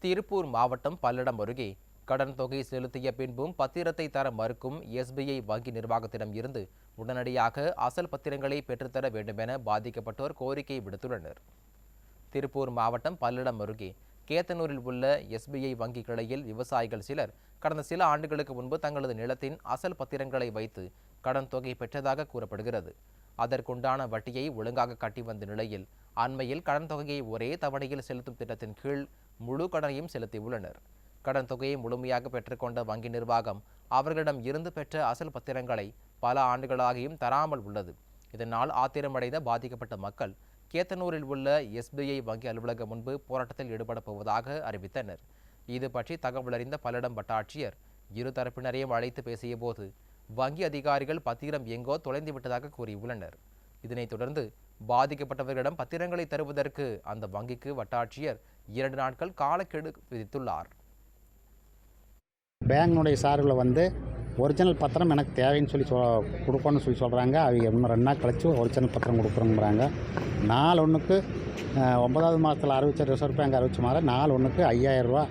திருப்பூர் மாவட்டம் பல்லடம் அருகே கடன் தொகை செலுத்திய பின்பும் பத்திரத்தை தர மறுக்கும் எஸ்பிஐ வங்கி நிர்வாகத்திடம் இருந்து உடனடியாக அசல் பத்திரங்களை பெற்றுத்தர வேண்டுமென பாதிக்கப்பட்டோர் கோரிக்கை விடுத்துள்ளனர். திருப்பூர் மாவட்டம் பல்லடம் அருகே கேத்தனூரில் உள்ள எஸ்பிஐ வங்கி கிளையில் விவசாயிகள் சிலர் கடந்த சில ஆண்டுகளுக்கு முன்பு தங்களது நிலத்தின் அசல் பத்திரங்களை வைத்து கடன் தொகை பெற்றதாக கூறப்படுகிறது. அதற்குண்டான வட்டியை ஒழுங்காக கட்டி வந்த நிலையில் அண்மையில் கடன் தொகையை ஒரே தவணையில் செலுத்தும் திட்டத்தின் கீழ் முழு கடனையும் செலுத்தியுள்ளனர். கடன் தொகையை முழுமையாக பெற்றுக்கொண்ட வங்கி நிர்வாகம் அவர்களிடம் இருந்து பெற்ற அசல் பத்திரங்களை பல ஆண்டுகளாகியும் தராமல் உள்ளது. இதனால் ஆத்திரமடைந்த பாதிக்கப்பட்ட மக்கள் கேத்தனூரில் உள்ள எஸ்பிஐ வங்கி அலுவலகம் முன்பு போராட்டத்தில் ஈடுபடப் போவதாக அறிவித்தனர். இது பற்றி தகவல் அறிந்த பல்லடம் வட்டாட்சியர் இரு தரப்பினரையும் அழைத்து பேசிய போது வங்கி அதிகாரிகள் பத்திரம் எங்கோ தொலைந்து விட்டதாக கூறியுள்ளனர். இதனைத் தொடர்ந்து பாதிக்கப்பட்டவர்களிடம் பத்திரங்களை தருவதற்கு அந்த வங்கிக்கு வட்டாட்சியர் 2 நாட்கள் காலக்கெடு விதித்துள்ளார். பேங்கினுடைய சார்பில் ஒரிஜினல் பத்திரம் எனக்கு தேவைன்னு சொல்லி கொடுக்கணும்னு சொல்கிறாங்க. அவங்க இன்னும் 2 நாள் கழிச்சு ஒரிஜினல் பத்திரம் கொடுக்குறோங்கிறாங்க. 4/1 9வது மாதத்தில் அறிவித்த ரிசர்வ் பேங்க் அறிவிச்ச மாதிரி 4/1 5000 ரூபா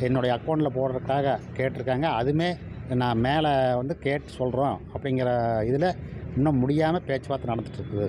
என்னுடைய அக்கௌண்ட்டில் போடுறதுக்காக கேட்டிருக்காங்க. அதுவுமே நான் மேலே கேட்டு சொல்கிறோம் அப்படிங்கிற இதில் இன்னும் முடியாமல் பேச்சுவார்த்தை நடந்துகிட்ருக்குது.